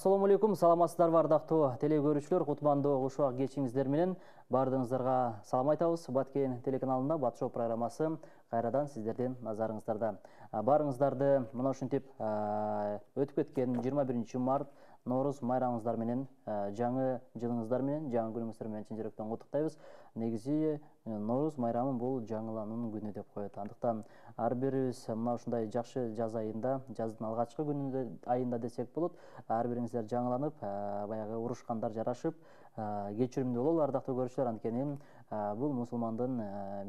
Assalamu алейкум, саламатсыздарбы ардактуу теле көрүүчүлөр, кутмандуу ушак кечиңиздер менен баардыгыңыздарга салам айтабыз. Баткен телеканалында Бат Шоу программасы кайрадан сиздердин назарыңыздарда. Баарыңыздарды мына ушинтип өтүп кеткен 21 март Норуз майрамыңыздар менен, жаңы жылыңыздар менен, жаңы күнүңүздөр менен чын жүрөктөн куттуктайбыз. Негизи Норуз майрамы бул жаңылануунун күнү деп коет. Андыктан ар бирибиз мына ушундай жакшы жаз айында, жаздын алгачкы күнүндө айында десек болот, ар бириңиздер жаңыланып, баягы урушкандар жарашып, кечиримдүү бололу ардактуу көрүүчүлөр. Анткени бул мусулмандын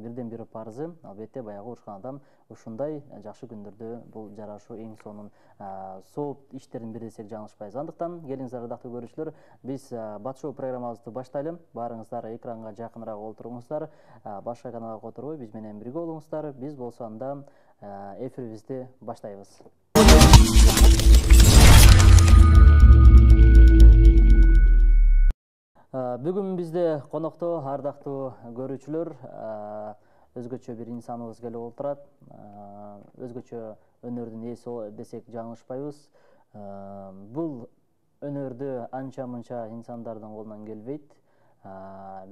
бирден бир парызы. Албетте баягы урушкан адам ушундай жакшы күндөрдө бул жарашуу эң сонун сооп иштердин бири десек жаңылышпайбыз. Андыктан келиңиздер ардактуу көрүүчүлөр, биз Бат Шоу программабызды баштайлы. Баарыңыздар экранга жакыныраак олтуруңуздар, башка каналга отурбой биз менен бирге болуңуздар. Биз болсо анда эфирибизди баштайбыз. Бүгүн бизде конокто ардактуу көрүүчүлөр, өзгөчө бир инсаныбыз келип отурат. Өзгөчө өнөрдүн ээси десек жаңылышпайбыз. Бул өнөрдү анча-мынча инсандардын колунан келбейт.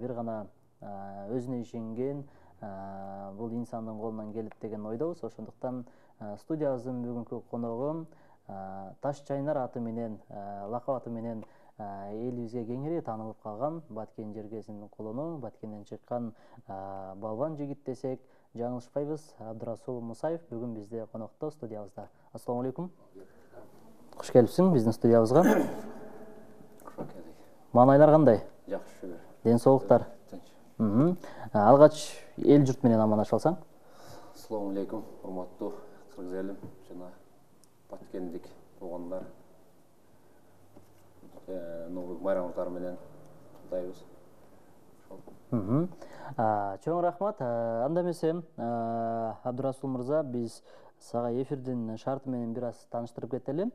Бир гана өзүнө ишенген бул инсандын колунан келет деген ойдобуз. Ошондуктан студиябыздын бүгүнкү коногу Таш Чайнар аты менен, лакап аты менен элибизге кеңири таанылып калган Баткен жергесинин колуну, Баткенден чыккан балбан жигит десек жаңылышпайбыз. Абдурасул Мусаев бүгүн бизде конокто, студиябызда. Ассаламу алейкум. Куш келипсиң биздин студиябызга. Маанайлар кандай? Жакшы жүр. Ден соолуктар. Алгач эл журт менен амандаша алсаң. Ассаламу алейкум, урматтуу кыргыз элим жана Баткендик туугандар. Норуз майрамыңыздар менен куттуктайбыз. Чоң рахмат. Анда эмесе, Абдурасул мырза, биз сага эфирдин шарты менен бир аз тааныштырып кетели.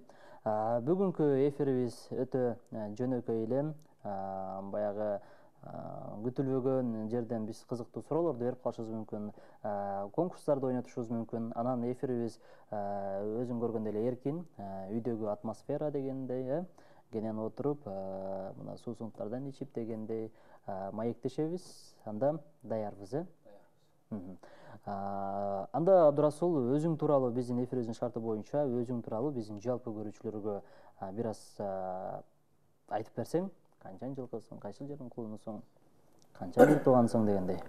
Бүгүнкү эфирибиз өтө жөнөкөй эле. Баягы күтүлбөгөн жерден биз кызыктуу суроолорду берип калышыбыз мүмкүн, конкурстарды ойнотушубуз мүмкүн. Анан эфирибиз өзүң көргөндөй эле эркин, үйдөгү атмосфера дегендей, кенен отуруп, мына суусундуктардан ичип дегендей маектешебиз. Анда даярбыз, Анда Абдурасул, өзүң тууралуу биздин эфирибиздин шарты боюнча өзүң тууралуу биздин жалпы көрүүчүлөргө бир аз айтып берсең, канча жылкысың, кайсыл жердин кулунусуң, канча жыл туугансың дегендей.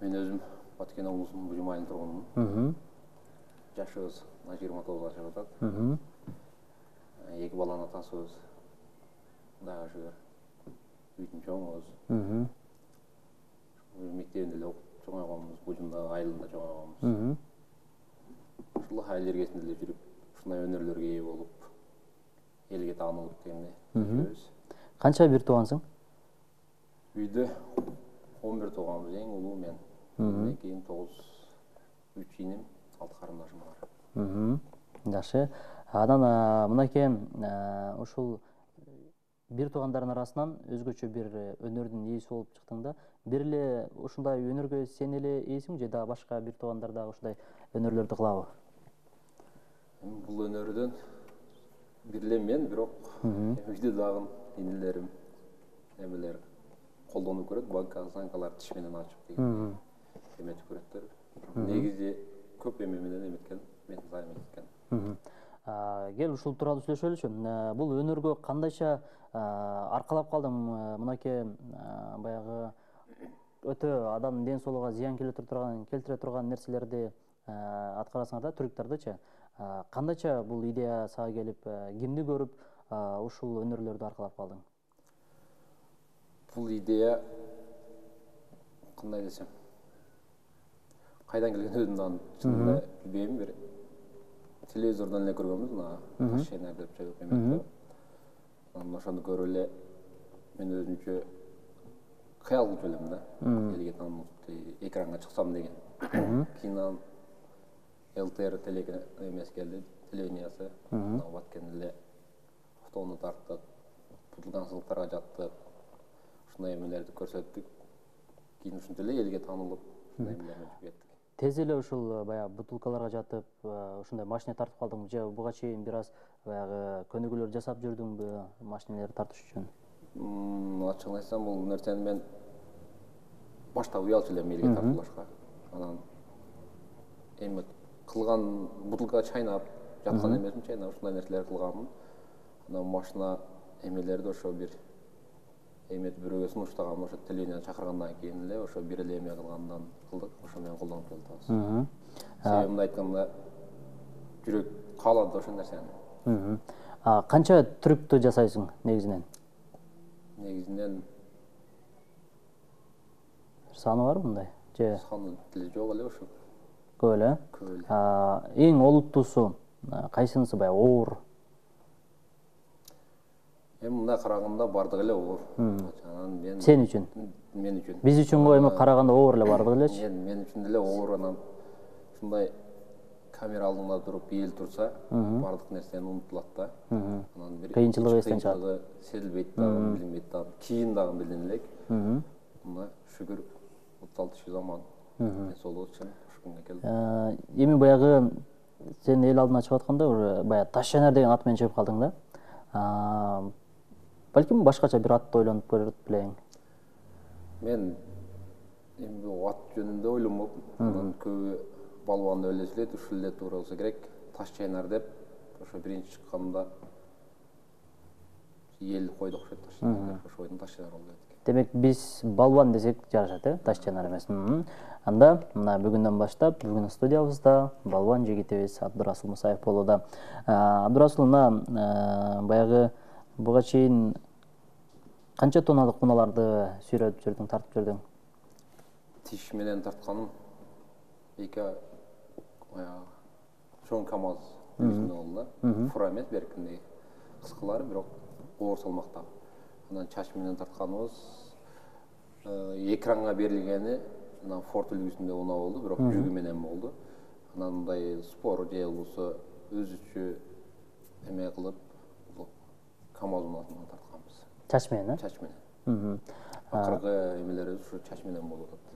Мен өзүм Баткен облусунун Бужум айылынын тургунумун. Жашыбыз 29 жашап атат. Эки баланын атасыбыз. Дагы ошо үйтүн чоңубуз. Мектебинде эле окуп чоңойгонбуз, Бужумдагы айылында чоңойгонбуз. Ушул айыл жергесинде эле жүрүп, ушундай өнөрлөргө ээ болуп, элге таанылып дегендей жүрөбүз. Канча бир туугансың? Үйдө 11 тууганбыз, эң улуу мен. Кийин 3 иним, 6 карындашым бар. Жакшы. Анан мынакей ушул бир туугандардын арасынан өзгөчө бир өнөрдүн ээси болуп чыктың да. Бир эле ушундай өнөргө сен эле ээсиңби же дагы башка бир туугандар дагы ушундай өнөрлөрдү кылабы? Бул өнөрдөн бир эле мен, бирок үйдө дагы инилерим, эмелер колдонуп көрөт, банка-санкалар тиш менен ачып деген эметип көрөттөр. Негизи көп эме менен эметкен, мен зайым эткен. Кел ушул тууралуу сүйлөшөлүчү. Бул өнөргө кандайча аркалап калдың? Мынакей баягы өтө адамдын ден соолугуна зыян келтире турган нерселерди аткарасыңар да, түрүктөрдүчү. Кандайча бул идея сага келип, кимди көрүп ушул өнөрлөрдү аркалап калдың? Бул идея кандай десем, кайдан келген өзүм дагы чынында билбейм. Бир телевизордон эле көргөнбүз, мына Таш Чайнар деп чыгып эметти. Анан ошону көрүп эле мен өзүмчө кыял кылып элем да, элге таанылып экранга чыксам деген. Кийин анан ЛТР эмеси келди, телевидениясы. Баткенде эле фотону тарттык, тутулгансыздыктарга жаттык, ушундай эмелерди көрсөттүк. Кийин ушинтип эле элге таанылып, ушундай эмелер менен чыгып кеттик. тез эле ушул баягы бутылкаларга жатып ушундай машина тартып калдыңбы же буга чейин бир аз баягы көнүгүүлөр жасап жүрдүңбү машиналерди тартыш үчүн? Ачыгын айтсам, бул нерсени мен башта уялчу элем элге тартуулашка. Анан эми кылган бутылка чайнап, жаткан эмесин чайнап, ушундай нерселер кылганмын. Анан машина эмелерди ошо бир эметип бирөөгө сунуштаган, ошо телевидение чакыргандан кийин эле ошо бир эле эме кылгандан кылдык, ошо менен колдонуп жатабыз. Себебин айтканда, жүрөк каалады ошол нерсени. Канча трюктү жасайсың негизинен? Негизинен Саны барбы мындай? Же саны деле жок эле ошо. көп эле? Көп эле. Эң олуттуусу кайсынысы баягы оор? Эми мындай караганда бардык эле оор. Анан мен Сен үчүн? Мен үчүн. Биз үчүн эми караганда оор эле бардык элечи? Мен үчүн деле оор. Анан ушундай камера алдында туруп эл турса, бардык нерсени унутулат да. Анан бир Кыйынчылыгы эстен чыгат. Сезилбейт дагы, билинбейт дагы. Кийин дагы билин элек. Мына шүгүр 36 заман. Денсаулык үчүн ушу күнгө келдим. Эми баягы сен эл алдына чыгып атканда уже баягы Ташжанар деген ат менен чыгып калдың да. Балким башкача бир атты ойлонуп көрөт белең. Мен эми бул ат жөнүндө ойлонбоп, анан көбү балбан деп эле сүйлөйт, ушул эле туура болсо керек. Ташжанар деп ошо биринчи чыкканда эл койду окшойт Ташжанар. Ошо ойдон Ташжанар болду экен. Демек биз балбан десек жарашат, Ташжанар эмес. Анда мына бүгүндөн баштап бүгүн студиябызда балбан жигитибиз Абдурасул Мусаев болууда. Абдурасул, мына баягы буга чейин канча тонналык унааларды сүйрөп жүрдүң, тартып жүрдүң? Тиш менен тартканым 2 чоң КамАЗ жүзүндө болду да. Фура эмес, беркиндеги кыскалары, бирок оор салмактагы. Анан чач менен тартканыбыз экранга берилгени мына Форд үлгүсүндө унаа болду, бирок жүгү менен болду. Анан мындай спор же болбосо өзүчө эме кылып КамАЗ унаасынан тартканбыз. Чач менен, Чач менен. Акыркы эмелерибиз ушу чач менен болуп атат.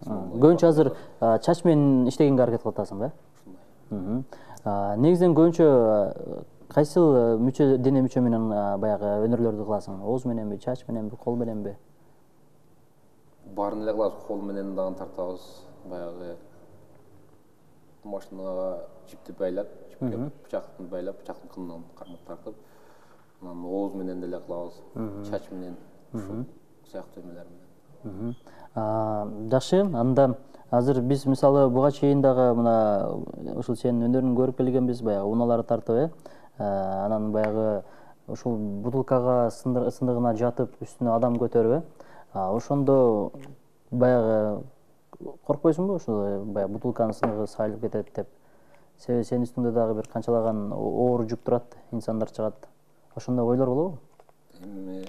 Көбүнчө азыр чач менен иштегенге аракет кылып атасың, Ушундай. Негизинен көбүнчө кайсыл дене мүчө менен баягы өнөрлөрдү кыласың? Ооз мененби, чач мененби, кол мененби? Баарын эле кылабыз, кол менен дагы тартабыз. Баягы машинага жипти байлап, жипке бычакты байлап, бычактын кынынан кармап тартып, анан ооз менен деле кылабыз, чач менен, ушул сыяктуу эмелер менен. Жакшы, анда азыр биз мисалы буга чейин дагы мына ушул сенин өнөрүңдү көрүп келгенбиз, баягы унааларды тартып, анан баягы ушул бутылкага сындыгына жатып, үстүнө адам көтөрүп, ошондо баягы коркпойсуңбу, ушул баягы бутылканын сындыгы сайылып кетет деп? Себеби сенин үстүңдө дагы бир канчалаган оор жүк турат, инсандар чыгат. Ошондой ойлор болобу? Эми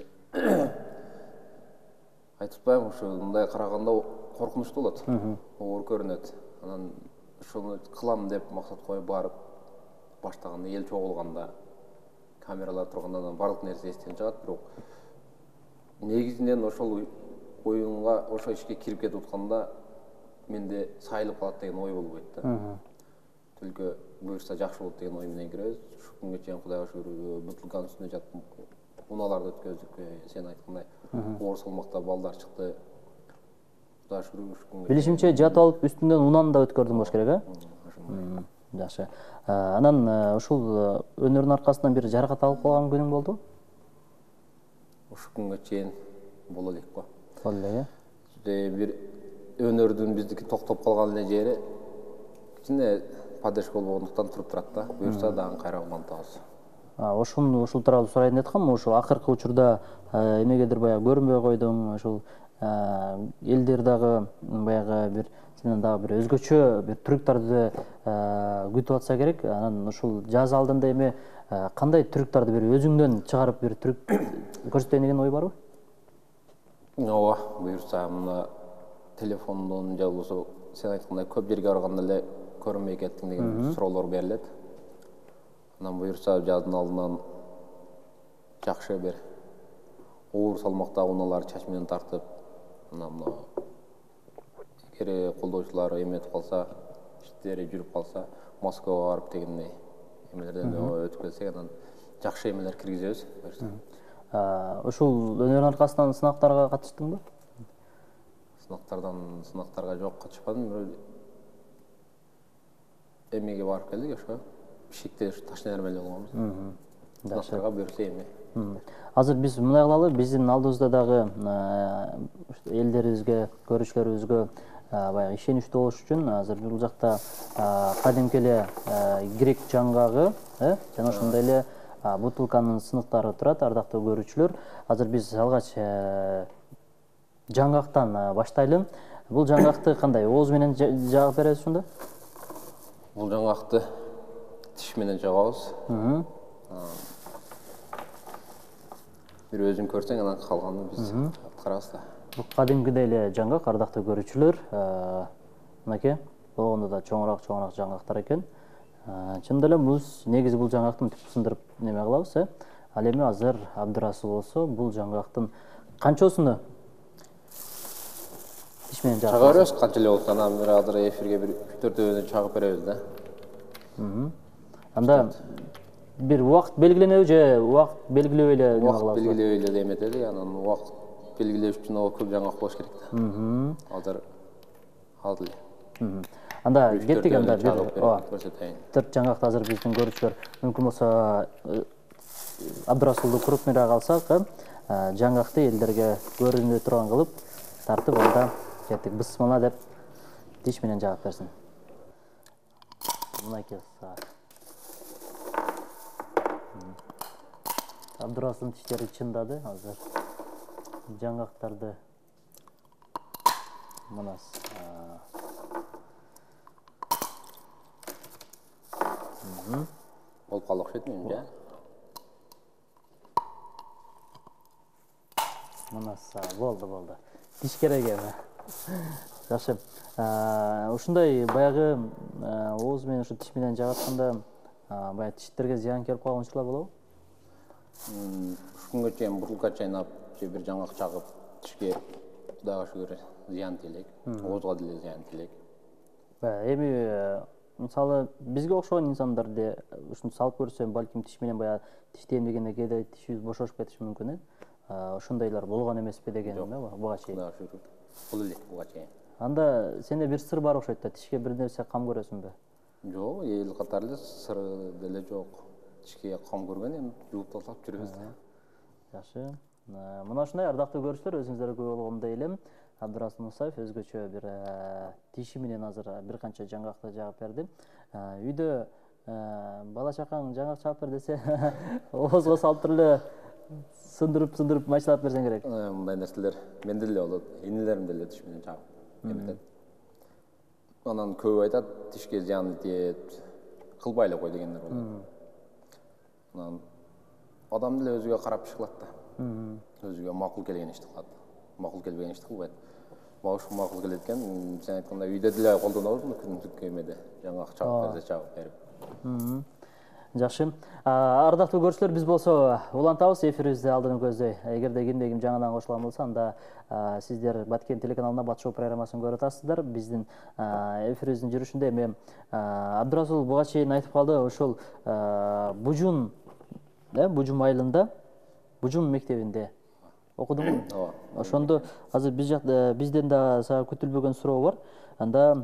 айтып атпаймынбы, ушу мындай караганда коркунучтуу болот, оор көрүнөт. Анан ошону кылам деп максат коюп барып баштаганда, эл чогулганда, камералар турганда бардык нерсе эстен чыгат, бирок негизинен ошол оюнга, ошол ишке кирип кетип атканда менде сайылып калат деген ой болбойт да. Түлкө буюрса жакшы болот деген ой менен киребиз. Ушу күнгө чейин Кудайга шүгүр бутылканын үстүнө жатып унааларды өткөздүк. Сен айткандай оор салмакта балдар чыкты. Кудайга шүгүр ушу күнгө. Билишимче жатып алып үстүндөн унаны да өткөрдүң болуш керек, Жакшы. Анан ушул өнөрүнүн аркасынан бир жаракат алып калган күнүң болду? Ушу күнгө чейин боло элек го. Болду эле, Бир өнөрдүн биздики токтоп калган эле жери кичине поддержка болгондуктан туруп турат да. Буюрса дагы кайра улантабыз. Ушул тууралуу сурайын деп аткам. Ошол акыркы учурда эмегедир баягы көрүнбөй койдуң, ушул элдер дагы баягы бир сенен дагы бир өзгөчө бир трюктарды күтүп атса керек. Анан ушул жаз алдында эми кандай трюктарды бир өзүңдөн чыгарып бир трюк көрсөтөйүн деген ой барбы? Ооба, буюрса мына телефондон же болбосо сен айткандай көп жерге барганда эле көрүнбөй кеттиң деген суроолор берилет. Анан буюрса жаздын алдынан жакшы бир оор салмактагы унааларды чач менен тартып, анан ишкери колдоочулар эметип калса, иштери жүрүп калса, Москвага барып дегендей эмелерден өтүп келсек, анан жакшы эмелер киргизебиз. Ушул өнөрүн аркасынан сынактарга катыштыңбы? Сынактарга жок катышпадым. Эмеге барып келдик, ошо Бишкекте таш нермели болгонбуз. Сынактарга буюрса эме. Азыр биз мындай кылалы, биздин алдыбызда дагы элдерибизге, көрүүчүлөрүбүзгө баягы ишеничтүү болуш үчүн азыр бул жакта кадимки эле грек жаңгагы, жана ошондой эле бутылканын сыныктары турат, ардактуу көрүүчүлөр. Азыр биз алгач жаңгактан баштайлы. Бул жаңгакты кандай ооз менен жагып беребиз ушунда? Бул жаңгакты тиш менен жагабыз. Бир өзүң көрсөң, анан калганын биз аткарабыз да. Бул кадимкидей эле жаңгак, ардактуу көрүүчүлөр. Мынакей, болгондо да чоңураак жаңгактар экен. Чындап эле негизи бул жаңгактын түп сындырып неме кылабыз, Ал эми азыр Абдырасул болсо, бул жаңгактын канчосуну тиш менен чага беребиз, канча эле болсо, анан бир азыр эфирге бир 3-4 чагып беребиз да. Анда бир убакыт белгиленеби же убакыт белгилебей эле неме кылабыз? Убакыт белгилебей эле эметели, анан убакыт белгилеш үчүн көп жаңгак болуш керек да. Азыр аз эле. Анда кеттик, анда бир көрсөтөйүн. 4 жаңгакты азыр биздин көрүүчүлөр мүмкүн болсо Абдырасулду крупныйраак алсак, жаңгакты элдерге көрүнө турган кылып тартып, анда кеттик. Бысмыла деп тиш менен жагып берсин. Мынакей саат. Абдырасулдун тиштери чындады азыр. Жаңгактарды мынас. Болуп калды окшойт менимче. Мынас болду. Тиш керек эми. Жакшы. Ушундай баягы ооз менен ушу тиш менен жагатканда баягы тиштерге зыян келип калган учурлар болобу? Ушунга чейин бутылка чайнап же бир жаңгак чагып тишке Кудайга шүгүр зыян тиелек, оозго деле зыян тиелек. Эми мисалы бизге окшогон инсандарда ушуну салып көрсөм, балким тиш менен баягы тиштейм дегенде кээде тишибиз бошошуп кетиши мүмкүн, ошондойлор болгон эмеспи дегеним буга чейин. Кудайга шүгүр. Бул эле буга чейин. Анда сенде бир сыр бар окшойт да, тишке бир нерсе кам көрөсүңбү? Жок, эл катары эле сыр деле жок. Тишке кам көргөн эми жууп таштап жүрөбүз да. Жакшы. Мына ушундай ардактуу көрүүчүлөр, өзүңүздөр көрүп болгондой эле Абдырасул Мусаев өзгөчө бир тиши менен азыр бир канча жаңгакты жагып берди. Үйдө бала чакаң жаңгак чагып бер десе, оозго салып туруп эле сындырып майчылап берсең керек. Мындай нерселер менде деле болот. Инилерим деле тиш менен чагып эметет. Анан көп айтат, тишке зыяны тиет, кылбай эле кой дегендер болот. Анан адам деле өзүгө карап иш кылат да. Өзүгө макул келген ишти кылат. Макул келбеген ишти кылбайт. Мага ушул макул келет экен, сен айткандай үйдө деле колдонобуз күндүк эмеде. Жаңгак чагып берсе чагып берип. Жакшы. Ардактуу көрүүчүлөр, биз болсо улантабыз эфирибизди алдын көздөй. Эгерде кимде ким жаңадан кошулган болсо, анда сиздер Баткен телеканалында Бат шоу программасын көрүп атасыздар. Биздин эфирибиздин жүрүшүндө эми Абдырасул буга чейин айтып калды, ошол Бужум айылында, Бужум мектебинде окудуңбу? Ооба. Ошондо азыр бизден да сага күтүлбөгөн суроо бар. Анда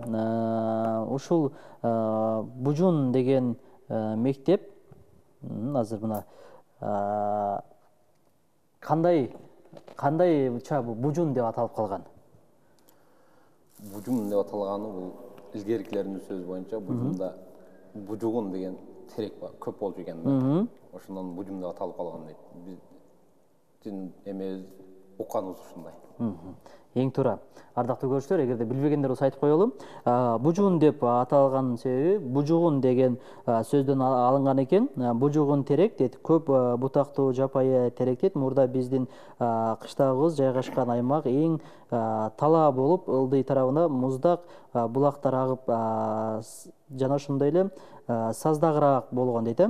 ушул Бужун деген мектеп азыр мына кандайча Бужун деп аталып калган? Бужум деп аталганы бул илгеркилердин сөзү боюнча Бужумда Бужугун деген терек бар, көп болчу экен да. Ошондон Бужум деп аталып калган дейт. Биздин эме укканыбыз ушундай. Эң туура. Ардактуу көрүүчүлөр, эгерде билбегендер болсо айтып коелу. Бужун деп аталган себеби Бужугун деген сөздөн алынган экен. Бужугун терек дейт, көп бутактуу жапайы терек дейт. Мурда биздин кыштагыбыз жайгашкан аймак эң талаа болуп, ылдый тарабына муздак булактар агып, жана ошондой эле саздагыраак болгон дейт.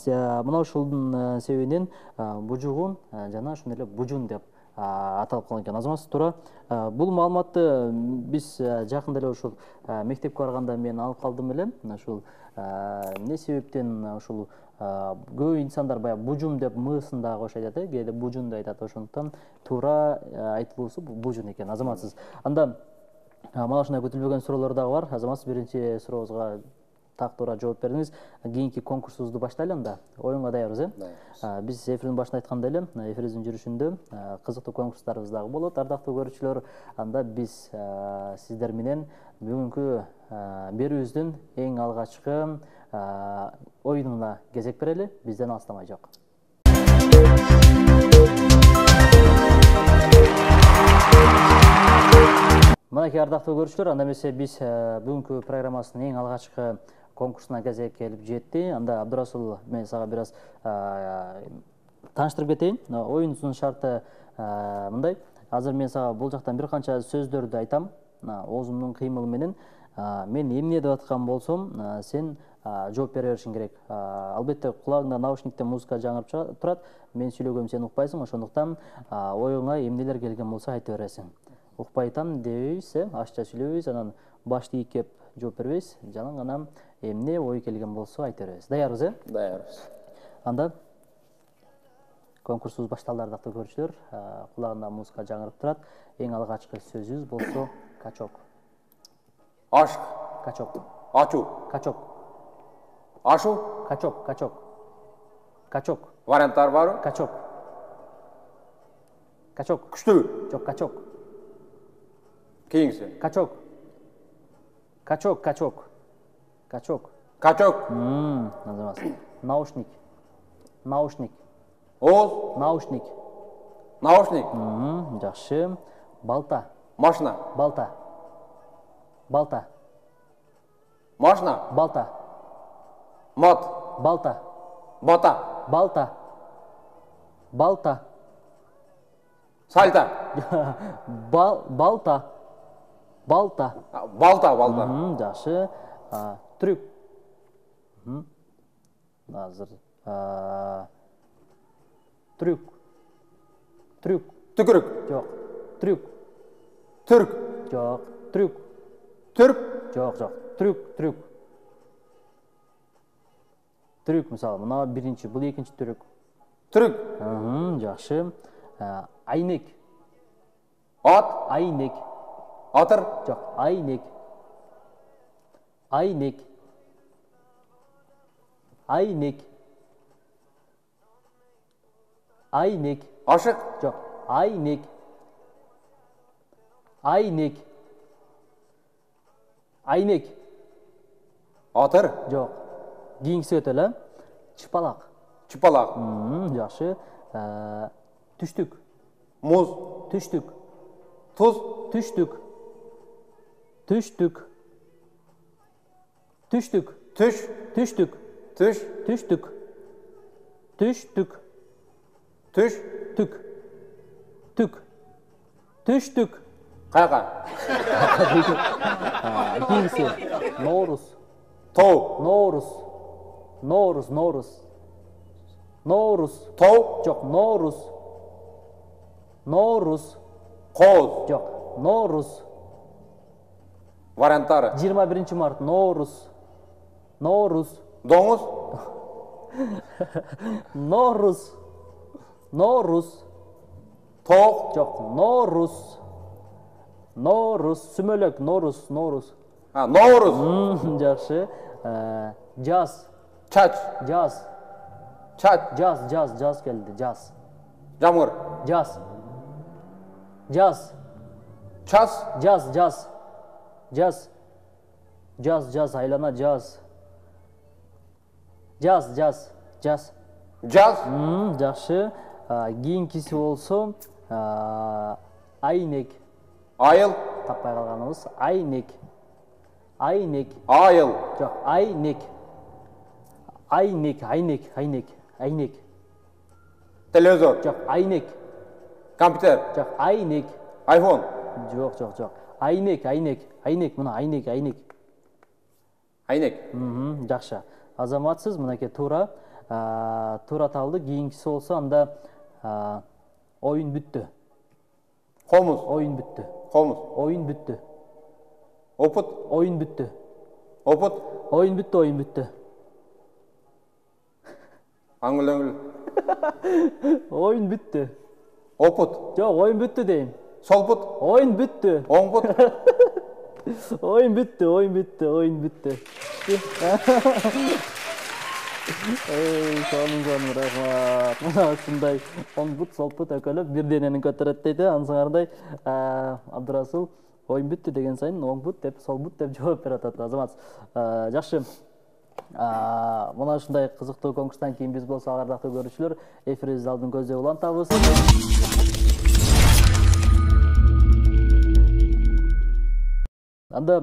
Мына ушулдун себебинен Бужугун жана ошондой эле Бужун деп аталып калган экен. Азаматсыз туура Бул маалыматты биз жакында эле ушул мектепке барганда мен алып калдым эле. Ушул эмне себептен ушул көп инсандар баягы бужум деп мысын да кошуп айтат, кээде бужун да айтат. Ошондуктан туура айтылуусу бужун экен. Азаматсыз. Анда мына ушундай күтүлбөгөн суроолор дагы бар. Азаматсыз, биринчи сурообузга так туура жооп бердиңиз. Кийинки конкурсубузду баштайлы анда. Оюнга даярбыз, Даярбыз. Биз эфирдин башында айткандай эле, эфирибиздин жүрүшүндө кызыктуу конкурстарыбыз дагы болот. Ардактуу көрүүчүлөр, анда биз сиздер менен бүгүнкү берүүбүздүн эң алгачкы оюнуна кезек берели. Бизден алыстамай жок. Мынакей ардактуу көрүүчүлөр, анда эмесе биз бүгүнкү программасынын эң алгачкы конкурсуна кезек келип жетти. Анда Абдурасул, мен сага бир аз тааныштырып кетейин. Оюнубуздун шарты мындай. Азыр мен сага бул жактан бир канча сөздөрдү айтам. Оозумдун кыймылы менен мен эмне деп аткан болсом, сен жооп бере беришиң керек. Албетте кулагыңда наушниктен музыка жаңырып турат. Мен сүйлөгөнүмдү сен укпайсың, ошондуктан оюңа эмнелер келген болсо айта бересиң. Укпайтам дебейбиз, ачча сүйлөбөйбүз, анан башты ийип жооп бербейбиз. Жалаң гана эмне ой келген болсо айта беребиз. Даярбыз, Даярбыз. Анда конкурсубуз башталды, ардактуу көрүүчүлөр. Кулагында музыка жаңырып турат. Эң алгачкы сөзүбүз болсо качок. Ашк. Качок. Ачуу. Качок. Ашуу. Качок. Качок. Качок. Варианттар барбы? Качок. Качок. Күчтүүбү? Жок, качок. Кийингиси. Качок. Качок, качок. Качок. Качок. Называется. Наушник. Наушник. Ооз. Наушник. Наушник. Жакшы. Балта. Машина. Балта. Балта. Машина. Балта. Мат. Балта. Бата. Балта. Балта. Сальта. Балта. Балта. Балта. Жакшы. Трюк. Азыр. Трюк. Трюк. Түкүрүк. Жок. Трюк. Түрк. Жок. Трюк. Түрк. Жок, жок. Трюк, трюк. Трюк, мисалы, мына биринчи, бул экинчи трюк. Түрк. Жакшы. Айнек. Ат. Айнек. Атыр. Жок, айнек. Айнек. Айнек. Айнек. Ашык. Жок, айнек. Айнек. Айнек. Атыр. Жок. Кийинкиси өтөлү. Чыпалак. Чыпалак. Жакшы. Түштүк. Муз. Түштүк. Туз. Түштүк. Түштүк. Түштүк. Түш. Түштүк. Түш. Түштүк. Түштүк. Түш. Түк. Түк. Түштүк. Кайка. Кийинкиси. Ноорус. Тоо. Ноорус. Ноорус, ноорус. Ноорус. Тоо. Жок, ноорус. Ноорус. Кооз. Жок, ноорус. Варианттары. 21 март, ноорус. Ноорус. Доңуз. Ноорус. Ноорус. Тоок. Жок, ноорус. Ноорус. Сүмөлөк, ноорус, ноорус. Ноорус. Жакшы. Жаз. Чач. Жаз. Чач. Жаз келди, жаз. Жамгыр. Жаз. Жаз. Час. Жаз, айлана жаз. Жаз. Жаз. Жакшы. Кийинкиси болсо айнек. Айыл. Таппай калганыбыз. Айнек. Айнек. Айыл. Жок, айнек. Айнек. Телевизор. Жок, айнек. Компьютер. Жок, айнек. Айфон. Жок. Айнек. Мына айнек. Айнек. Жакшы. Азаматсыз, мынакей туура табылды. Кийинкиси болсо анда оюн бүттү. Komuz. Oyun бүтті. Komuz. Oyun бүтті. Oput. Oyun бүтті. Oput. Oyun бүтті, oyun бүтті. Angıl angıl. Oyun бүтті. Oput. Жоқ, oyun бүтті дейм. Solput. Oyun бүтті. Oңput. Oyun бүтті, oyun бүтті, oyun бүтті. Соның рахмат. Мына ушундай оң бут, сол бут өкөлөп бир денени көтөрөт дейт. Ансыңардай Абдырасул oyun бүтті деген сайын оң бут деп, сол бут деп жооп берип атат. Азамат, жакшы. Мына ушундай кызыктуу конкурстан кийин биз болсо ардактуу көрүүчүлөр, эфирибизди алдын көздөй улантабыз. Анда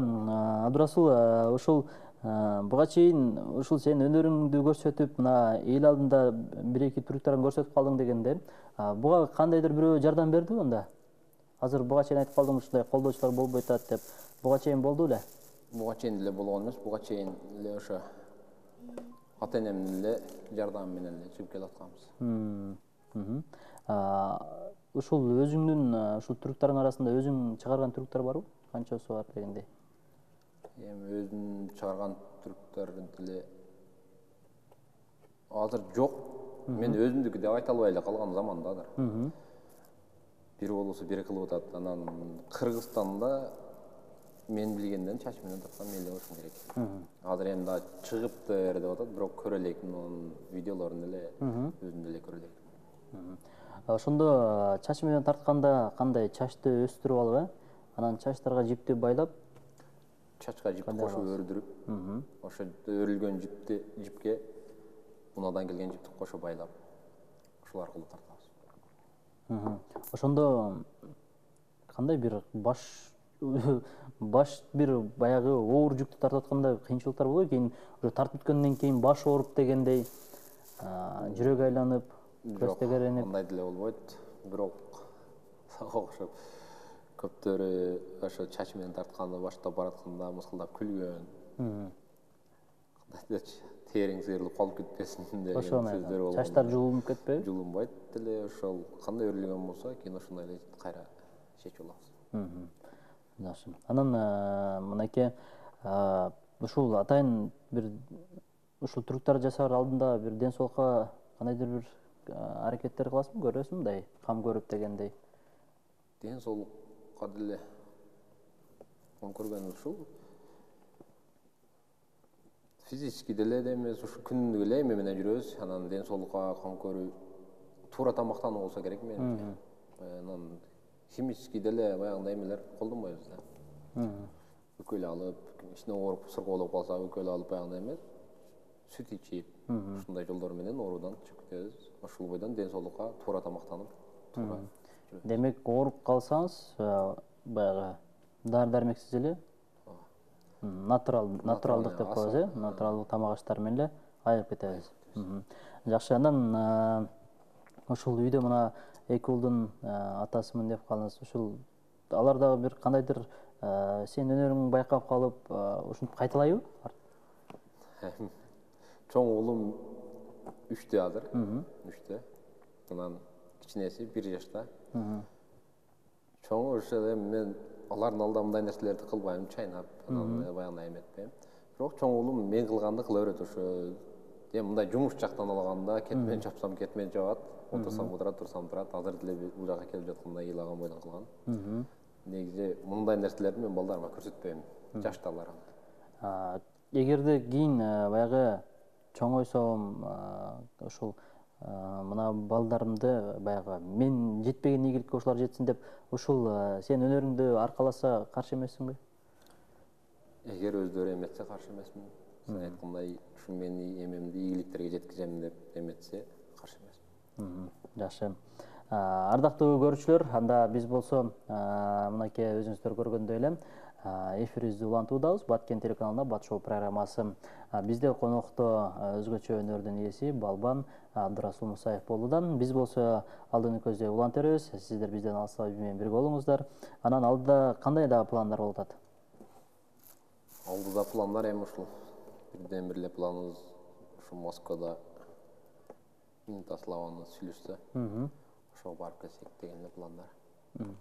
Абдырасул, ушул буга чейин ушул сен өнөрүңдү көрсөтүп, мына эл алдында бир-эки түрктөрүн көрсөтүп калдың дегенде, буга кандайдыр бирөө жардам бердиби анда? Азыр буга чейин айтып калдың ушундай колдоочулар болбой атат деп. Буга чейин болду эле? Буга чейин эле болгон эмес, буга чейин эле ошо ата-энемдин эле жардамы менен эле чыгып келатканбыз. Ушул өзүңдүн ушул түрктөрүң арасында өзүң чыгарган түрктөр барбы? Канчасы бар дегендей? Эми өзүм чыгарган түрктөр деле азыр жок. Мен өзүмдүкү деп айта албай эле калган замандадыр. Бир болсо бир кылып атат. Анан Кыргызстанда мен билгенден чач менен тарткан мен эле болушум керек. Азыр эми да чыгыптыр деп атат, бирок көрө элекмин, анын видеолорун эле өзүм деле көрө элекмин. Ошондо чач менен тартканда кандай чачты өстүрүп алып, анан чачтарга жипти байлап, чачка жипти кошуп өрдүрүп, ошо өрүлгөн жипке унадан келген жипти кошуп байлап, ошол аркылуу тартабыз. Ошондо кандай бир баш бир баягы оор жүктү тартып атканда кыйынчылыктар болбойбу? Кийин уже тартып өткөндөн кийин баш ооруп дегендей, жүрөк айланып, көз тегеренип. Андай деле болбойт, бирок сага окшоп көптөрү ошо чач менен тартканды баштап баратканда мыскылдап күлгөн. Териң сыйрылып калып кетпесин деген сөздөр болгон. Чачтар жуулунуп кетпейби? Жуулунбайт деле, ошол кандай өрүлгөн болсо, кийин ошондой эле кайра чечип алабыз. Жакшы. Анан мынакей ушул атайын бир ушул түрктөр жасаар алдында бир ден соолукка кандайдыр бир аракеттер кыласыңбы, көрөсүңбү мындай кам көрүп дегендей? Ден соолукка деле кам көргөн ушул физически деле эмес, ушу күнүмдүк эле эме менен жүрөбүз. Анан ден соолукка кам көрүү, туура тамактануу болсо керек менимче. Анан химически деле баягындай эмелер колдонбойбуз да. Өкөл алып, ичине ооруп, сыркоолоп калса өкөл алып баягындай эмес, сүт ичип, ушундай жолдор менен оорудан чыгып кетебиз. Ошол бойдон ден соолукка туура тамактанып, туура. Демек, ооруп калсаңыз, баягы дары-дармексиз эле натуралдык деп коебуз, натуралдык тамак аштар менен эле айыгып кетебиз. Жакшы, андан ушул үйдө мына эки уулдун атасымын деп калдыңыз. Ушул алар дагы бир кандайдыр сен өнөрүңдү байкап калып, ушинтип кайталайбы? Чоң уулум 3-тө азыр, 3-тө. Анан кичинеси 1 жашта. Чоңу ошо мен алардын алдында мындай нерселерди кылбайм, чайнап, анан баягындай эметпейм. Бирок чоң уулум мен кылганды кыла берет. Ошо эми мындай жумуш жактан алганда кетмен чапсам кетмен чабат, отурсам отурат, турсам турат. Азыр деле бул жака келип жатканда ыйлаган бойдон кылган. Негизи мындай нерселерди мен балдарыма көрсөтпөйм, жашталарга. Эгерде кийин баягы чоңойсом, ушул мына балдарымды баягы мен жетпеген ийгиликке ушулар жетсин деп, ушул сен өнөрүңдү аркаласа каршы эмессиңби? Эгер өздөрү эметсе каршы эмесмин. Сен айткандай ушу мени эмемди ийгиликтерге жеткизем деп эметсе каршы эмесмин. Жакшы. Ардактуу көрүүчүлөр, анда биз болсо мынакей өзүңүздөр көргөндөй эле эфирибизди улантуудабыз. Баткен телеканалында Бат шоу программасы. Бизде конокто өзгөчө өнөрдүн ээси Балбан Абдырасул Мусаев болууда. Биз болсо алдыны көздөй улант беребиз. Сиздер бизден алыстабай биз менен бирге болуңуздар. Анан алдыда кандай да пландар болуп атат? Алдыда пландар эми ушул бирден бир эле планыбыз ушу Москвада Интаславаны сүйлөшсө, ошого барып келсек деген эле пландар.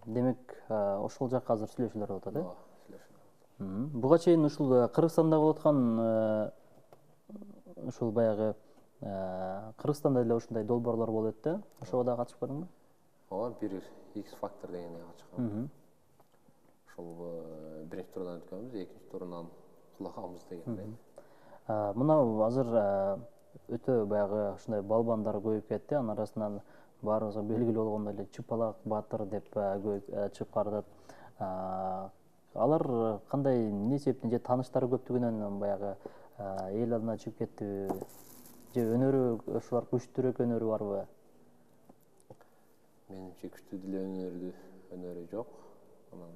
Демек, ошол жакка азыр сүйлөшүүлөр болуп атат, ооба сүйлөшүп. Буга чейин ушул Кыргызстанда болуп аткан ушул баягы Кыргызстанда деле ушундай долбоорлор болуп өттү. Ошого да катышып көрдүңбү? Ооба, бир X Factor дегенге катышкам. Ошол биринчи турдан өткөнбүз, экинчи турунан кулаганбыз дегендей. Мына азыр өтө баягы ушундай балбандар көбөйүп кетти. Анын арасынан баарыбызга белгилүү болгондой эле Чыпалак Батыр деп чыгып баратат. Алар кандай эмне себептен, же тааныштары көптүгүнөн баягы эл алдына чыгып кеттиби? Же өнөрү ушулар күчтүүрөөк өнөрү барбы? Менимче күчтүү деле өнөрү жок. Анан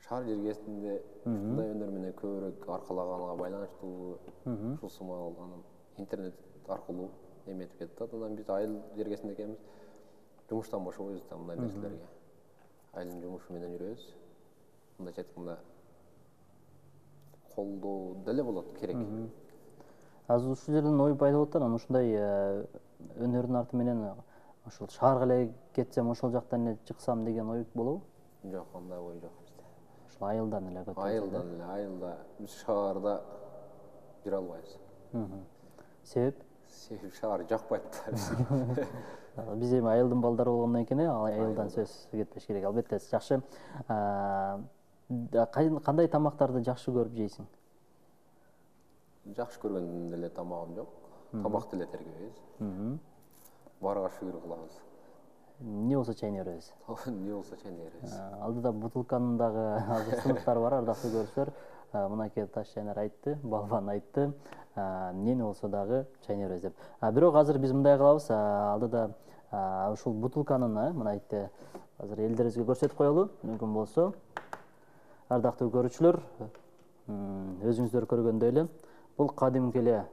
шаар жергесинде ушундай өнөр менен көбүрөөк аркалаганга байланыштуу ушул сымал анан интернет аркылуу эметип кетет. Анан биз айыл жергесинде экенбиз, жумуштан бошобойбуз да мындай нерселерге. Айылдын жумушу менен жүрөбүз. Мындайча айтканда колдоо деле болот, керек. Азыр ушул жерден ой пайда болуп атат, ушундай өнөрдүн арты менен ошол шаарга эле кетсем, ошол жактан эле чыксам деген ой болобу? Жок, андай ой жок бизде. Ошол айылдан эле көтөрүп. Айылда биз шаарда жүрө албайбыз. Себеп? Себеп шаар жакпайт да. Биз эми айылдын балдары болгондон кийин айылдан сөз кетпеш керек. Албетте, жакшы. Кандай тамактарды жакшы көрүп жейсиң? Жакшы көргөн деле тамагым жок. Тамак деле тергебейбиз. Барга шүгүр кылабыз. Эмне болсо чайнай беребиз. Эмне болсо чайнай беребиз. Алдыда бутылканын дагы азыр сыныктары бар, ардактуу көрүүчүлөр. Мынакей Таш Чайнар айтты, Балбан айтты. Эмне болсо дагы чайнай беребиз деп. Бирок азыр биз мындай кылабыз. Алдыда ушул бутылканын мынайтты азыр элдерибизге көрсөтүп коелу. Мүмкүн болсо, ардактуу көрүүчүлөр, өзүңүздөр көргөндөй эле бул кадимки эле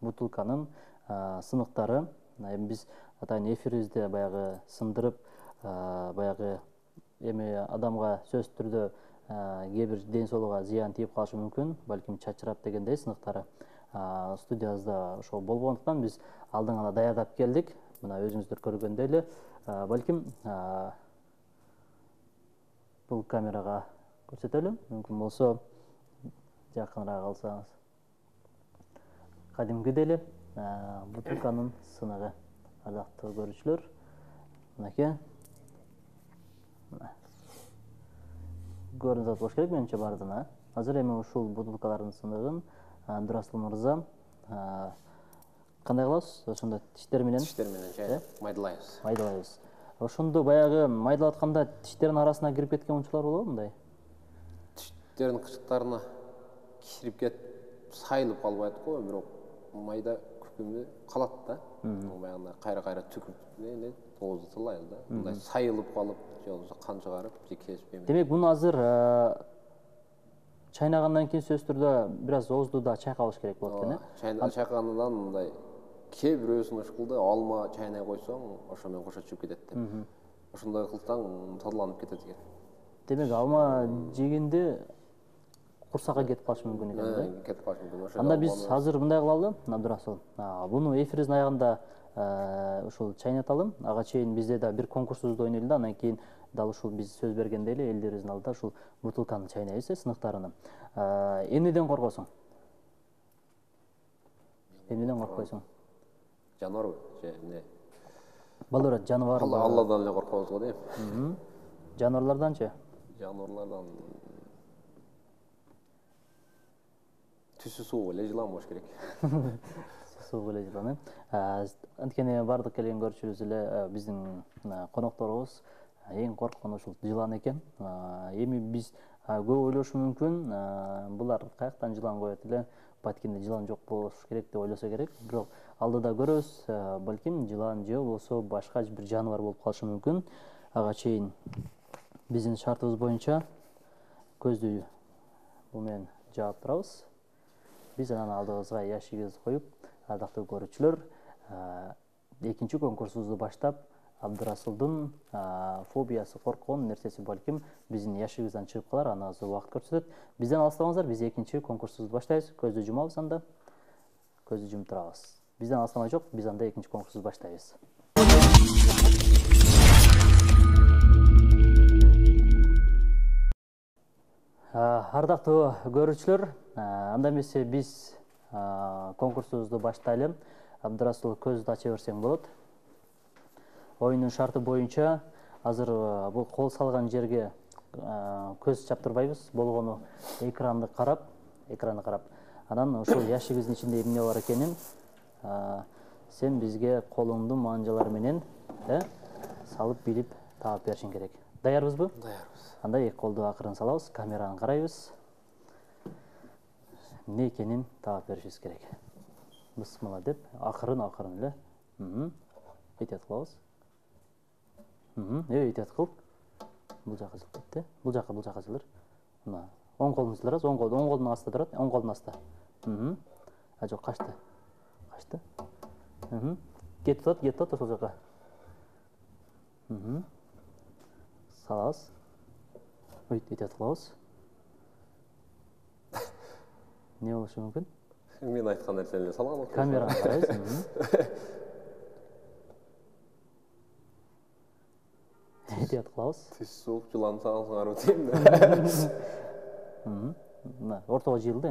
бутылканын сыныктары. Эми биз атайын эфирибизде баягы сындырып, баягы эми адамга сөзсүз түрдө кээ бир ден соолугуна зыян тийип калышы мүмкүн, балким чачырап дегендей сыныктары студиябызда ошол болгондуктан биз алдын ала даярдап келдик. Мына өзүңүздөр көргөндөй эле, балким бул камерага көрсөтөлү, мүмкүн болсо жакыныраак алсаңыз. Кадимки эле бутылканын сыныгы, ардактуу көрүүчүлөр. Мынакей. Көрүнүп болуш керек менимче бардыгына. Азыр эми ушул бутылкалардын сыныгын Абдырасыл мырза кандай кылабыз? Ошондо тиштер менен чайнап майдалайбыз. Майдалайбыз. Ошондо баягы майдалатканда тиштердин арасына кирип кеткен учурлар болобу мындай? Тиштердин кычыктарына кирип кетип сайылып калбайт го, бирок майда күпкүмдө калат да. Баягындай кайра түкүрүп тоозутулайбыз да. Мындай сайылып калып, же болбосо кан чыгарып, же кесип эметип. Демек, муну азыр чайнагандан кийин сөзсүз түрдө бир аз оозду да чайкабыш керек болот экен, Чайкагандан мындай кээ бирөөсүн ышкылды, алма чайнай койсоң, ошо менен кошо чыгып кетет деп. Ошондой кылсаң тазаланып кетет экен. Демек, алма жегенде курсакка кетип калышы мүмкүн экен да? Кетип калышы мүмкүн. Анда биз азыр мындай кылалы, Абдырасыл. Буну эфирибиздин аягында ушул чайнаталы. Ага чейин бизде да бир конкурсубузду ойнойлу да, андан кийин дал ушул биз сөз бергендей эле элдерибиздин алдында ушул бутылканы чайнайбыз, сыныктарыны. Эмнеден коркосуң? Эмнеден коркпойсуң? Жаныбарбы же эмне? Балдар жаныбар. Алладан эле коркобуз го дейм. Жаныбарларданчы? Жаныбарлардан түсү суук эле жылан болуш керек. Суук эле жылан. Анткени бардык келген көрүүчүбүз эле биздин конокторубуз эң корккон ушул жылан экен. Эми биз көп ойлошу мүмкүн, булар каяктан жылан коет эле, Баткенде жылан жок болуш керек деп ойлосо керек. Бирок алдыда көрөбүз, балким жылан же болбосо башка бир жаныбар болуп калышы мүмкүн. Ага чейин биздин шартыбыз боюнча көздү бул менен жаап турабыз. Биз анан алдыбызга ящигибизди коюп, ардактуу көрүүчүлөр, экинчи конкурсубузду баштап, Абдырасылдын фобиясы, корккон нерсеси балким биздин яшигибизден чыгып калар, аны азыр убакыт көрсөтөт. Бизден алыстабаңыздар, биз экинчи конкурсубузду баштайбыз. Көздү жумабыз анда. Көздү жумуп турабыз. Бизден алыстамай жок, биз анда экинчи конкурсубузду баштайбыз. Ардактуу көрүүчүлөр, анда эмесе биз конкурсубузду баштайлы. Абдырасул, көздү ача берсең болот. Оюндун шарты боюнча азыр бул кол салган жерге көз чаптырбайбыз. Болгону экранды карап, анан ушул ящигибиздин ичинде эмне бар экенин сен бизге колуңдун манжалары менен салып билип таап беришиң керек. Даярбызбы? Даярбыз. Анда эки колду акырын салабыз, камераны карайбыз. Эмне экенин таап беришибиз керек. Бысмыла деп, акырын эле. Этият кылабыз. Этият кыл. Бул жака жылдырт, бул жака жылдыр. Мына оң колдун жылдырабыз, оң колдун астында турат, оң колдун астында. Жок, качты. Кетип атат ошол жака. Салабыз. Этият кылабыз. Не болушу мүмкүн? Мен айткан нерсени салган. Камераны карайбыз. Этият кылабыз. Тиш суук жылан сагансыңарбы дейм да. Мына ортого жыйылды.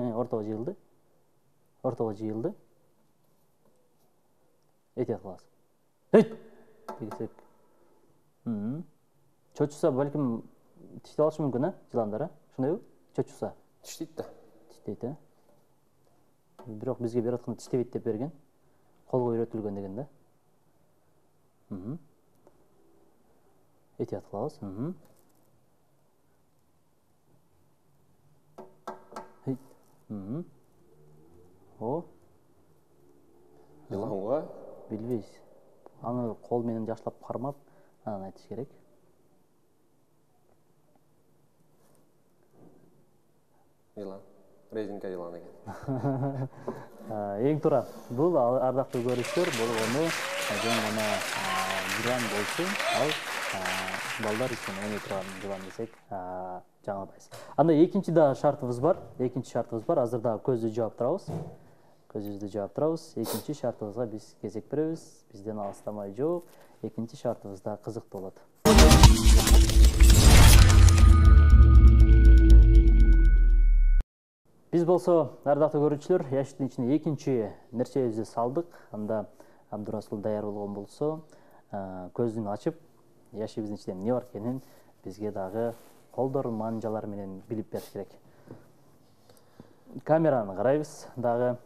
Этият кылабыз. Дегесек. Чочуса балким тиштеп алышы мүмкүн, жыландар, ошондойбу? Чочуса. Тиштейт да. Тиштейт, Бирок бизге берип атканда тиштебейт деп берген. Колго үйрөтүлгөн деген да. Этият кылабыз. Жыланга Билбейбиз. Аны кол менен жаштап кармап, анан айтыш керек. жылан. Резинка жылан экен. Эң туура. Бул ардактуу көрүүчүлөр, болгону жөн гана жылан болсун, ал балдар үчүн ойной турган жылан десек жаңылбайбыз. Анда экинчи да шартыбыз бар. Азыр да көздү жаап турабыз. Экинчи шартыбызга биз кезек беребиз. Бизден алыстамай жооп. Экинчи шартыбыз да кызыктуу болот. Биз болсо, ардактуу көрүүчүлөр, ящиктин ичине экинчи нерсебизди салдык. Анда Абдырасул даяр болгон болсо, көздүн ачып, ящигибиздин ичинде эмне бар экенин бизге дагы колдор манжалар менен билип бериш керек. Камераны карайбыз дагы.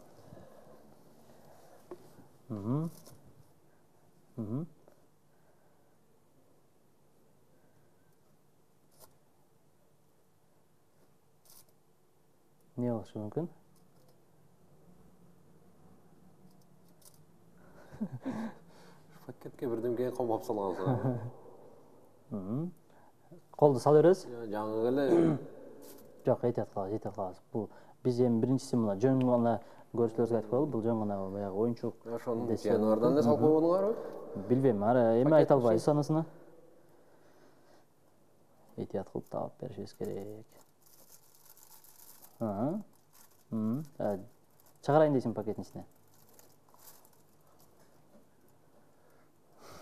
Не болушу мүмкүн? Пакетке бирдемке камап салгансыңар. Колду сала беребиз? Жаңы эле. Жок, этият кылабыз. Бул биз эми биринчиси мына жөн гана көрүүчүлөргө айтып коелу, бул жөн гана баягы оюнчук. Ошону январдан эле салып койгонуңарбы? Билбейм, эми айта албайбыз анысына. Этият кылып таап беришибиз керек. Чыгарайын дейсиң пакеттин ичине.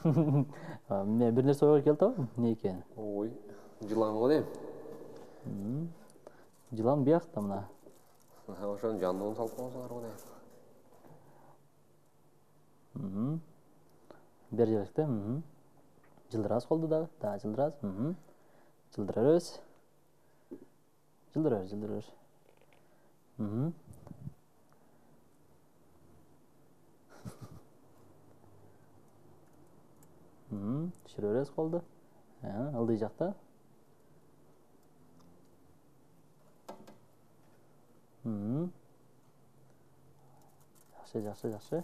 Бир нерсе ойго келип атабы? Эмне экени? Ой, жылан го дейм. Жылан биякта мына. Ошонун жандыгын салып койсоңарбы дейм. Бери берек да. Жылдырабыз колду дагы жылдырабыз. Жылдыра беребиз. Түшүрө беребиз колду. Ылдый жакта. Жакшы.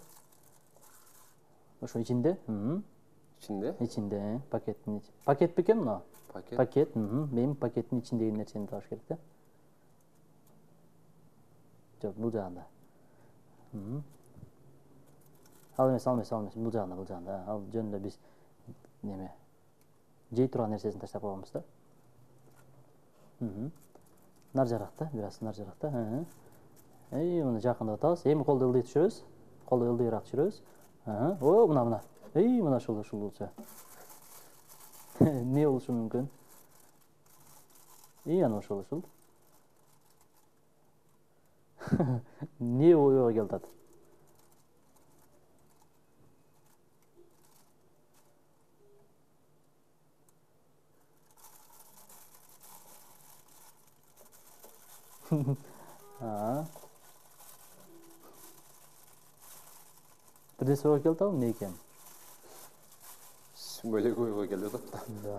Ошо ичинде? Ичинде, пакеттин ичинде. Пакет бекен мына? Пакет, мен пакеттин ичиндеги нерсени табыш керек да. Жок, бул жагында. Ал эмес, бул жагында. Ал жөнүндө биз неме жей турган нерсесин таштап койгонбуз да. Нар жаракта, бираз нар жаракта. Муну жакындап атабыз. Эми колду ылдый түшүрөбүз. Колду ылдыйраак түшүрөбүз. Мына. Мына ушул болчу. Не болушу мүмкүн? Ана ушул. Не ойға келді аты? Бірдесі ойға келді ау, не екен? Сүмелек ойға келді да.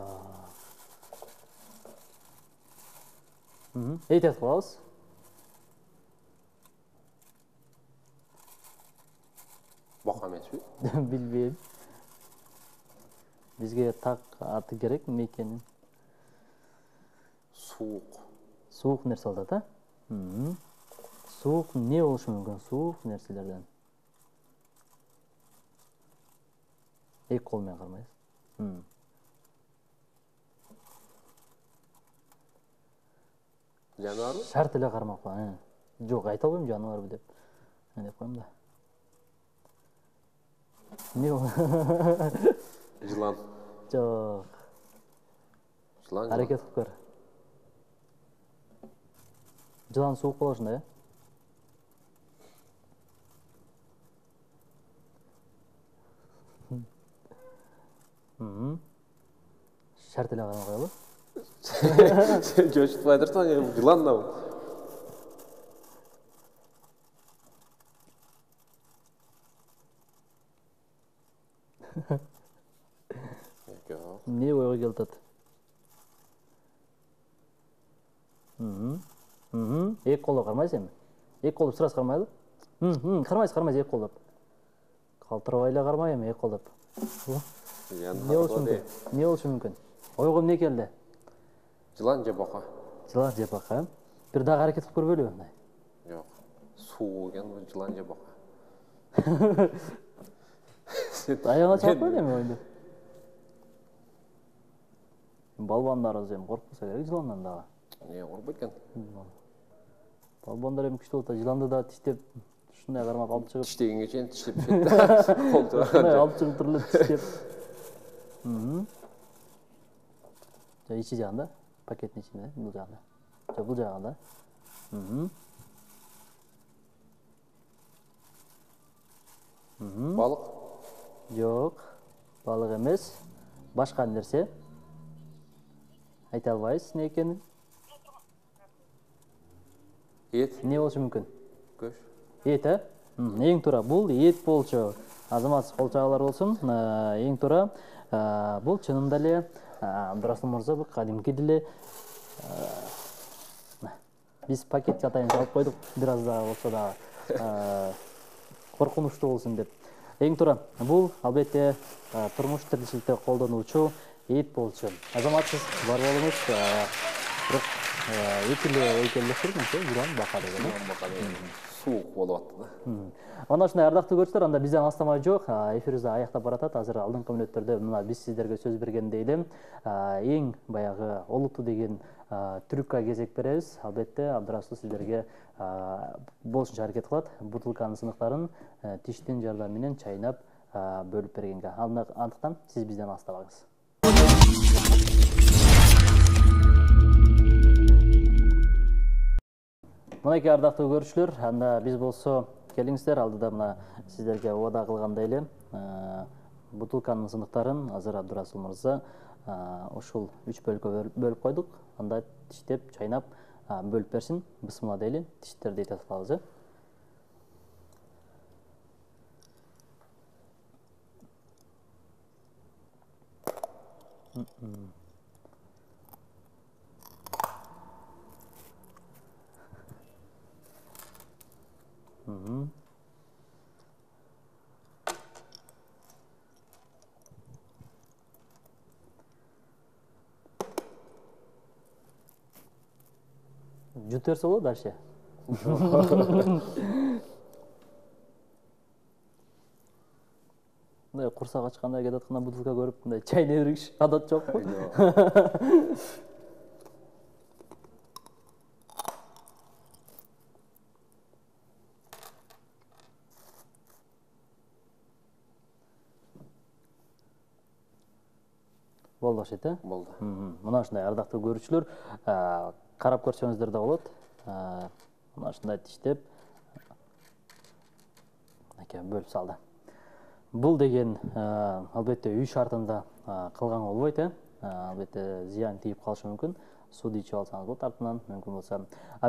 Ейтет қылауыз? Бақа емес пе? Білбейм. Бізге тақ аты керек ме екенін? Суық. Суық нәрсе алды, Суық не болушы мүмкін? Суық нәрселерден. Екі қолмен қармайсыз. Жануар ма? Шарт еле қармақ па. Жоқ, айта алмаймын жануар деп. Деп қойым да. Не ол? Жылан. Жоқ. Жылан. Әрекет қып көр. Жылан суық болашында, Шарт еле қармақ қойылы? Сен жөшітіп айтырсан, жылан да бұл. Не ойға келді аты? Екі қолы қармайсың әмі? Екі қолып сұрас қармайды? Қармайсыз, екі қолып. Қалтырып айлы қармай әмі, екі қолып. Не олшы мүмкін? Ойғым не келді? Жылан же бақа? Жылан же бақа, бір дағы әрекет қып көрбелі өңді? Жоқ, суық екен, жылан же бақа. Аяғына чағып көрді әмі ойынды? Балбандар өзім қорқпаса керек жыланнан дағы. Не қорқпайды екен? Балбандар әмі күшті болта, жыланды да тіштеп, шындай қармақ алып шығып. Тіштегенге шейін тіштеп шетті. Алып шығып тұрлы тіштеп. Ичи жағында, пакеттің ішінде, бұл жағында. Бұл жағында. Балық? Жоқ, балық емес. Башқа нәрсе. Айта албайсыз не екенін? Ет? Не болшы мүмкін? Көш? Ет, ә? Ең тұра, бұл ет болшы. Азаматсыз қолчағалар болсын. Ең тұра, бұл чынымдале. Абдырасыл мырза бұл қадимкеділе. Біз пакет жатайын жалып қойдық, біраз да болса да қорқынышты болсын деп. Ең тұра, бұл албетте тұрмыш тіршілікте қолданушы ет болшы. Азаматсыз бар болыңыз, етілі ойкелдесір мүнше, жылан бақа деген. Суық болып атты да. Ана шынай ардақты көрсіздер, анда бізден астамай жоқ. Эфирізді аяқтап баратат. Азыр алдыңғы мүнеттерде біз сіздерге сөз берген дейлі. Ең баяғы олуты деген түрікка кезек береміз. Албетте, Абдырасыл сіздерге болшынша әрекет қылады. Бутылканың сынықтарын тиштен жардамымен чайнап бөліп бергенге. Андықтан сіз бізден астамаңыз. Мұнайке ардақты көршілер, анда біз болса келіңіздер, алдыда мұна сіздерге ода қылғандайлы бутылканың сынықтарын азыр Абдырасыл мырза ошол 3 бөлікке бөліп қойдық. Анда тиштеп, чайнап бөліп берсін. Бісмілла дейлі, тиштерді етіп қалызы. Жүтерсе болады дальше. Құрсақ ашқанда кетіп жатқанда бутылка көріп, чай не берейікші, адат жоқ қой. Болды ашеті? Болды. Мұна шындай ардақты көрушілер, қарап көрсеңіздер де болады. Мұна шындай тиштеп, эке бөлүп салды. Бул деген албетте үй шартында кылган болбойт, албетте зыян тийип калышы мүмкүн. Суд ичип алсаңыз болот артынан мүмкүн болсо.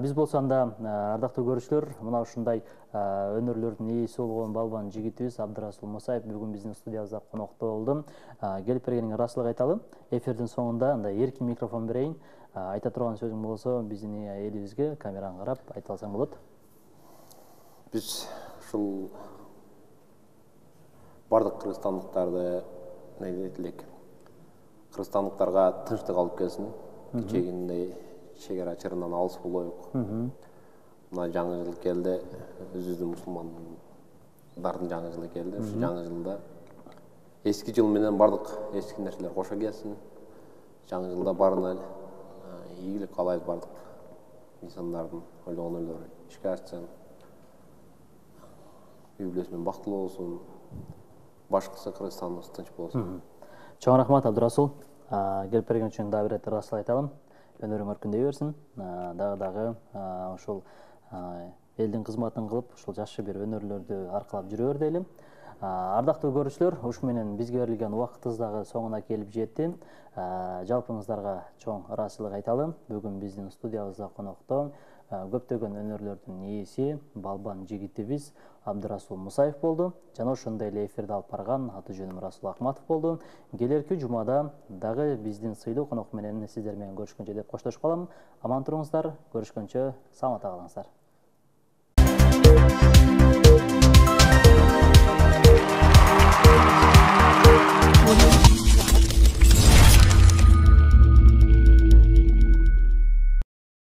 Биз болсо анда ардактуу көрүүчүлөр, мына ушундай өнөрлөрдүн ээси болгон балбан жигитибиз Абдырасул Мусаев бүгүн биздин студиябызда конокто болду. Келип бергениңе ыраазычылык айталы. Эфирдин соңунда анда эркин микрофон берейин. Айта турган сөзүң болсо биздин элибизге камераңа карап айта алсаң болот. Биз ушул бардык кыргызстандыктарды не дейт элек. Кыргызстандыктарга тынчтык алып келсин. Кечегиндей чек ара чырынан алыс болоюк. Мына жаңы жыл келди, өзүбүздүн мусулмандардын жаңы жылы келди. Ушу жаңы жылда эски жыл менен бардык эски нерселер кошо келсин. Жаңы жылда баарына ийгилик каалайбыз бардык инсандардын ойлогон ойлору ишке ашсын. Үй бүлөсү менен бактылуу болсун. Башкысы Кыргызстаныбыз тынч болсун. Чоң рахмат Абдырасул. Келип берген үчүн дагы бир ирет ыраазычылык айталым. Өнөрүң өркүндөй берсин. Дагы ушул элдин кызматын кылып, ушул жакшы бир өнөрлөрдү аркалап жүрө бер дейли. Ардактуу көрүүчүлөр, ушу менен бизге берилген убактыбыз дагы соңуна келип жетти. Жалпыңыздарга чоң ыраазычылык айталы. Бүгүн биздин студиябызда конокто көптөгөн өнөрлөрдүн ээси, балбан жигитибиз Абдырасул Мусаев болду. Жана ошондой эле эфирди алып барган аты жөнүм Расул Акматов болду. Келерки жумада дагы биздин сыйдуу конок менен сиздер менен көрүшкөнчө деп коштошуп калам. Аман туруңуздар, көрүшкөнчө саламатта калыңыздар.